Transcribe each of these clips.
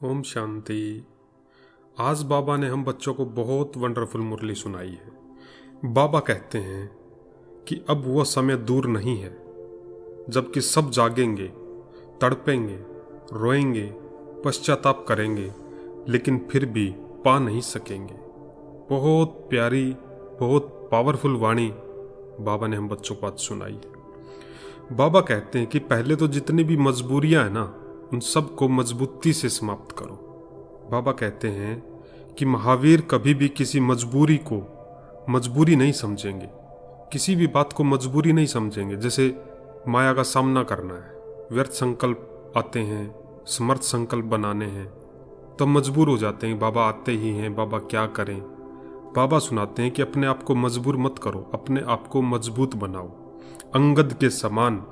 ओम शांति। आज बाबा ने हम बच्चों को बहुत वंडरफुल मुरली सुनाई है। बाबा कहते हैं कि अब वो समय दूर नहीं है जबकि सब जागेंगे, तड़पेंगे, रोएंगे, पश्चाताप करेंगे, लेकिन फिर भी पा नहीं सकेंगे। बहुत प्यारी, बहुत पावरफुल वाणी बाबा ने हम बच्चों को आज सुनाई है। बाबा कहते हैं कि पहले तो जितनी भी मजबूरियां हैं ना, उन सब को मजबूती से समाप्त करो। बाबा कहते हैं कि महावीर कभी भी किसी मजबूरी को मजबूरी नहीं समझेंगे, किसी भी बात को मजबूरी नहीं समझेंगे। जैसे माया का सामना करना है, व्यर्थ संकल्प आते हैं, समर्थ संकल्प बनाने हैं, तो मजबूर हो जाते हैं। बाबा आते ही हैं, बाबा क्या करें। बाबा सुनाते हैं कि अपने आप को मजबूर मत करो, अपने आप को मजबूत बनाओ। अंगद के समान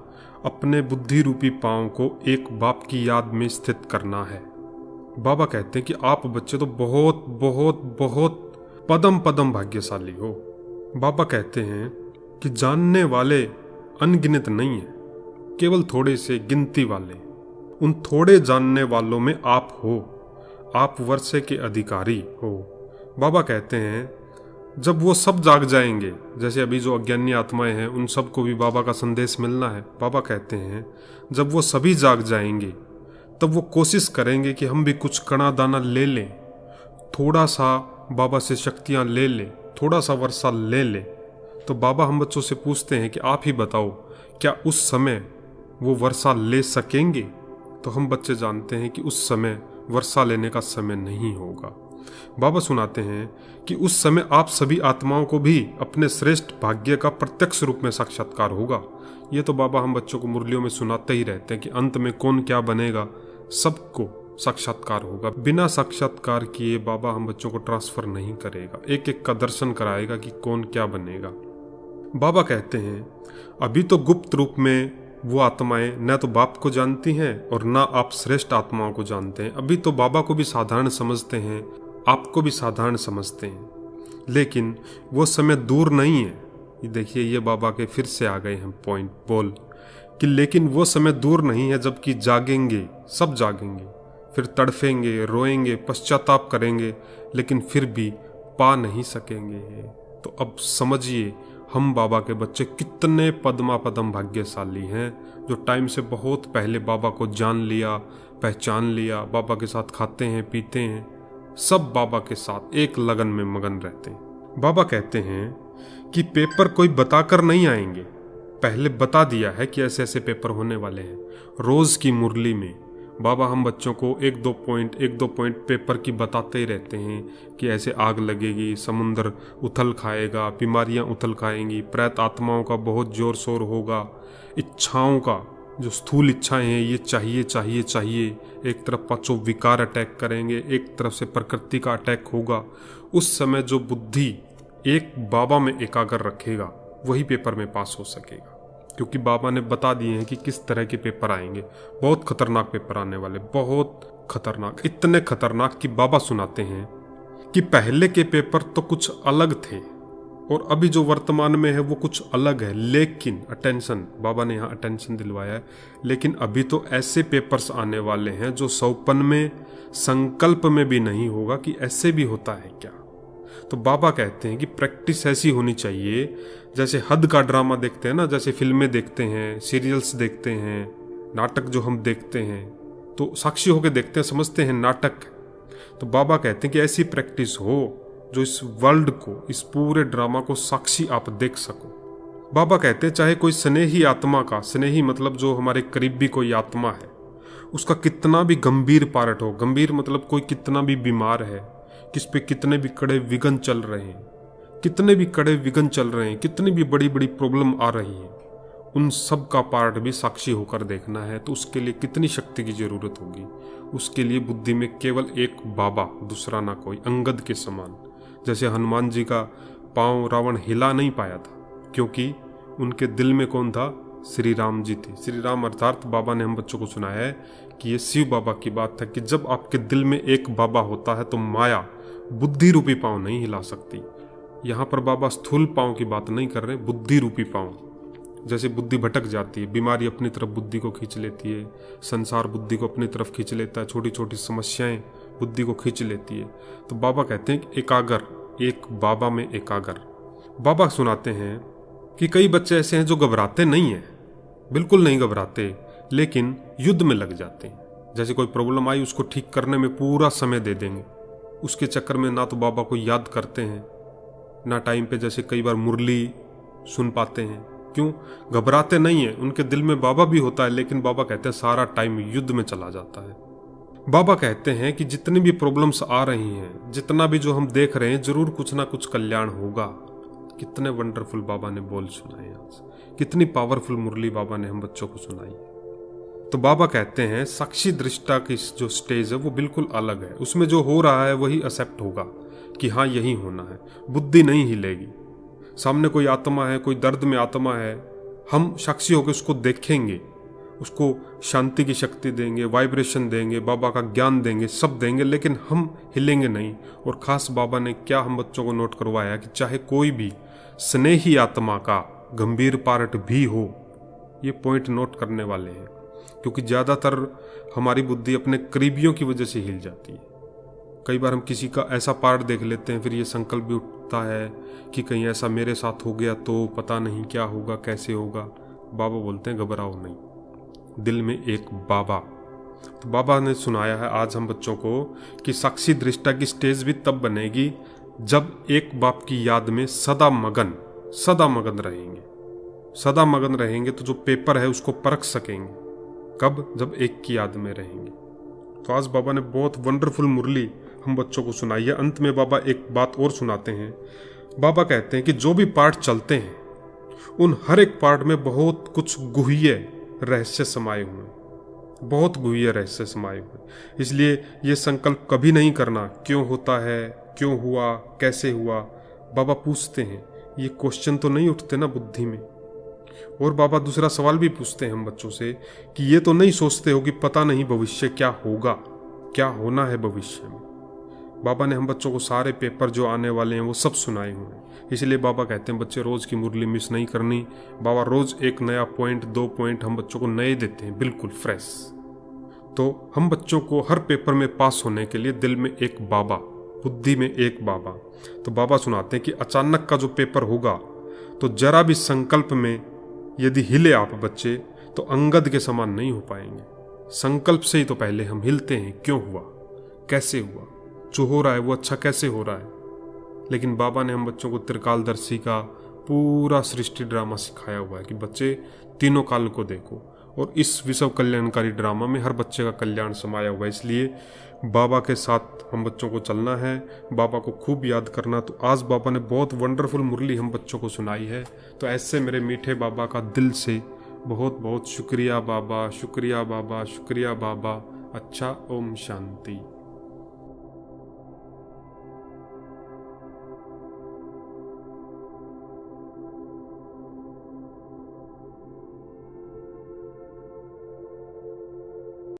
अपने बुद्धि रूपी पांव को एक बाप की याद में स्थित करना है। बाबा कहते हैं कि आप बच्चे तो बहुत बहुत बहुत पदम पदम भाग्यशाली हो। बाबा कहते हैं कि जानने वाले अनगिनत नहीं है, केवल थोड़े से गिनती वाले। उन थोड़े जानने वालों में आप हो, आप वर्षे के अधिकारी हो। बाबा कहते हैं जब वो सब जाग जाएंगे, जैसे अभी जो अज्ञानी आत्माएं हैं उन सबको भी बाबा का संदेश मिलना है। बाबा कहते हैं जब वो सभी जाग जाएंगे तब वो कोशिश करेंगे कि हम भी कुछ कणा दाना ले लें, थोड़ा सा बाबा से शक्तियां ले लें, थोड़ा सा वर्षा ले लें। तो बाबा हम बच्चों से पूछते हैं कि आप ही बताओ, क्या उस समय वो वर्षा ले सकेंगे? तो हम बच्चे जानते हैं कि उस समय वर्षा लेने का समय नहीं होगा। बाबा सुनाते हैं कि उस समय आप सभी आत्माओं को भी अपने श्रेष्ठ भाग्य का प्रत्यक्ष रूप में साक्षात्कार होगा। ये तो बाबा हम बच्चों को मुरलियों में सुनाते ही रहते हैं कि अंत में कौन क्या बनेगा, सबको साक्षात्कार होगा। बिना साक्षात्कार किए बाबा हम बच्चों को ट्रांसफर नहीं करेगा, एक एक का दर्शन कराएगा कि कौन क्या बनेगा। बाबा कहते हैं अभी तो गुप्त रूप में वो आत्माएं न तो बाप को जानती हैं और ना आप श्रेष्ठ आत्माओं को जानते हैं। अभी तो बाबा को भी साधारण समझते हैं, आपको भी साधारण समझते हैं, लेकिन वो समय दूर नहीं है। ये देखिए, ये बाबा के फिर से आ गए हैं पॉइंट बोल कि लेकिन वो समय दूर नहीं है जबकि जागेंगे, सब जागेंगे, फिर तड़फेंगे, रोएंगे, पश्चाताप करेंगे, लेकिन फिर भी पा नहीं सकेंगे। तो अब समझिए हम बाबा के बच्चे कितने पद्मा पदम भाग्यशाली हैं, जो टाइम से बहुत पहले बाबा को जान लिया, पहचान लिया, बाबा के साथ खाते हैं, पीते हैं, सब बाबा के साथ एक लगन में मगन रहते हैं। बाबा कहते हैं कि पेपर कोई बताकर नहीं आएंगे, पहले बता दिया है कि ऐसे ऐसे पेपर होने वाले हैं। रोज की मुरली में बाबा हम बच्चों को एक दो पॉइंट पेपर की बताते ही रहते हैं कि ऐसे आग लगेगी, समुद्र उथल खाएगा, बीमारियां उथल खाएंगी, प्रेत आत्माओं का बहुत जोर शोर होगा, इच्छाओं का जो स्थूल इच्छाएं हैं ये चाहिए चाहिए चाहिए, एक तरफ पांचों विकार अटैक करेंगे, एक तरफ से प्रकृति का अटैक होगा। उस समय जो बुद्धि एक बाबा में एकाग्र रखेगा वही पेपर में पास हो सकेगा, क्योंकि बाबा ने बता दिए हैं कि किस तरह के पेपर आएंगे। बहुत खतरनाक पेपर आने वाले, बहुत खतरनाक, इतने खतरनाक कि बाबा सुनाते हैं कि पहले के पेपर तो कुछ अलग थे और अभी जो वर्तमान में है वो कुछ अलग है। लेकिन अटेंशन, बाबा ने यहाँ अटेंशन दिलवाया है, लेकिन अभी तो ऐसे पेपर्स आने वाले हैं जो सौपन में, संकल्प में भी नहीं होगा कि ऐसे भी होता है क्या। तो बाबा कहते हैं कि प्रैक्टिस ऐसी होनी चाहिए जैसे हद का ड्रामा देखते हैं ना, जैसे फिल्में देखते हैं, सीरियल्स देखते हैं, नाटक जो हम देखते हैं तो साक्षी होकर देखते हैं, समझते हैं नाटक। तो बाबा कहते हैं कि ऐसी प्रैक्टिस हो जो इस वर्ल्ड को, इस पूरे ड्रामा को साक्षी आप देख सको। बाबा कहते हैं चाहे कोई स्नेही आत्मा का, स्नेही मतलब जो हमारे करीबी कोई आत्मा है, उसका कितना भी गंभीर पार्ट हो, गंभीर मतलब कोई कितना भी बीमार है, किस पे कितने भी कड़े विघन चल रहे हैं, कितने भी कड़े विघन चल रहे हैं, कितनी भी बड़ी बड़ी प्रॉब्लम आ रही है, उन सब का पार्ट भी साक्षी होकर देखना है। तो उसके लिए कितनी शक्ति की जरूरत होगी। उसके लिए बुद्धि में केवल एक बाबा, दूसरा ना कोई, अंगद के समान। जैसे हनुमान जी का पांव रावण हिला नहीं पाया था क्योंकि उनके दिल में कौन था? श्री राम जी थे। श्री राम अर्थात बाबा ने हम बच्चों को सुनाया है कि ये शिव बाबा की बात है कि जब आपके दिल में एक बाबा होता है तो माया बुद्धि रूपी पांव नहीं हिला सकती। यहाँ पर बाबा स्थूल पांव की बात नहीं कर रहे, बुद्धि रूपी पांव, जैसे बुद्धि भटक जाती है, बीमारी अपनी तरफ बुद्धि को खींच लेती है, संसार बुद्धि को अपनी तरफ खींच लेता है, छोटी छोटी समस्याएं बुद्धि को खींच लेती है। तो बाबा कहते हैं कि एकाग्र, एक बाबा में एकाग्र। बाबा सुनाते हैं कि कई बच्चे ऐसे हैं जो घबराते नहीं हैं, बिल्कुल नहीं घबराते, लेकिन युद्ध में लग जाते हैं। जैसे कोई प्रॉब्लम आई, उसको ठीक करने में पूरा समय दे देंगे, उसके चक्कर में ना तो बाबा को याद करते हैं, ना टाइम पे जैसे कई बार मुरली सुन पाते हैं। क्यों? घबराते नहीं है, उनके दिल में बाबा भी होता है, लेकिन बाबा कहते हैं सारा टाइम युद्ध में चला जाता है। बाबा कहते हैं कि जितनी भी प्रॉब्लम्स आ रही हैं, जितना भी जो हम देख रहे हैं, जरूर कुछ ना कुछ कल्याण होगा। कितने वंडरफुल बाबा ने बोल सुनाए आज, कितनी पावरफुल मुरली बाबा ने हम बच्चों को सुनाई है। तो बाबा कहते हैं साक्षी दृष्टा की जो स्टेज है वो बिल्कुल अलग है, उसमें जो हो रहा है वही एक्सेप्ट होगा कि हाँ यही होना है, बुद्धि नहीं हिलेगी। सामने कोई आत्मा है, कोई दर्द में आत्मा है, हम साक्षी होकर उसको देखेंगे, उसको शांति की शक्ति देंगे, वाइब्रेशन देंगे, बाबा का ज्ञान देंगे, सब देंगे, लेकिन हम हिलेंगे नहीं। और खास बाबा ने क्या हम बच्चों को नोट करवाया कि चाहे कोई भी स्नेही आत्मा का गंभीर पार्ट भी हो, ये पॉइंट नोट करने वाले हैं, क्योंकि ज़्यादातर हमारी बुद्धि अपने करीबियों की वजह से हिल जाती है। कई बार हम किसी का ऐसा पार्ट देख लेते हैं, फिर ये संकल्प भी उठता है कि कहीं ऐसा मेरे साथ हो गया तो पता नहीं क्या होगा, कैसे होगा। बाबा बोलते हैं घबराओ नहीं, दिल में एक बाबा। तो बाबा ने सुनाया है आज हम बच्चों को कि साक्षी दृष्टा की स्टेज भी तब बनेगी जब एक बाप की याद में सदा मगन रहेंगे। सदा मगन रहेंगे तो जो पेपर है उसको परख सकेंगे। कब? जब एक की याद में रहेंगे। तो आज बाबा ने बहुत वंडरफुल मुरली हम बच्चों को सुनाई है। अंत में बाबा एक बात और सुनाते हैं। बाबा कहते हैं कि जो भी पार्ट चलते हैं उन हर एक पार्ट में बहुत कुछ गुह्य रहस्य समाये हुए, बहुत गुह्य रहस्य समाये हुए। इसलिए ये संकल्प कभी नहीं करना क्यों होता है, क्यों हुआ, कैसे हुआ। बाबा पूछते हैं, ये क्वेश्चन तो नहीं उठते ना बुद्धि में। और बाबा दूसरा सवाल भी पूछते हैं हम बच्चों से कि ये तो नहीं सोचते हो कि पता नहीं भविष्य क्या होगा, क्या होना है भविष्य में। बाबा ने हम बच्चों को सारे पेपर जो आने वाले हैं वो सब सुनाए हुए हैं। इसलिए बाबा कहते हैं बच्चे रोज की मुरली मिस नहीं करनी। बाबा रोज एक नया पॉइंट, 2 पॉइंट हम बच्चों को नए देते हैं, बिल्कुल फ्रेश। तो हम बच्चों को हर पेपर में पास होने के लिए दिल में एक बाबा, बुद्धि में एक बाबा। तो बाबा सुनाते हैं कि अचानक का जो पेपर होगा तो जरा भी संकल्प में यदि हिले आप बच्चे तो अंगद के समान नहीं हो पाएंगे। संकल्प से ही तो पहले हम हिलते हैं, क्यों हुआ, कैसे हुआ, जो हो रहा है वो अच्छा कैसे हो रहा है। लेकिन बाबा ने हम बच्चों को त्रिकालदर्शी का पूरा सृष्टि ड्रामा सिखाया हुआ है कि बच्चे तीनों काल को देखो, और इस विश्व कल्याणकारी ड्रामा में हर बच्चे का कल्याण समाया हुआ है। इसलिए बाबा के साथ हम बच्चों को चलना है, बाबा को खूब याद करना। तो आज बाबा ने बहुत वंडरफुल मुरली हम बच्चों को सुनाई है। तो ऐसे मेरे मीठे बाबा का दिल से बहुत बहुत शुक्रिया बाबा, शुक्रिया बाबा, शुक्रिया बाबा। अच्छा, ओम शांति।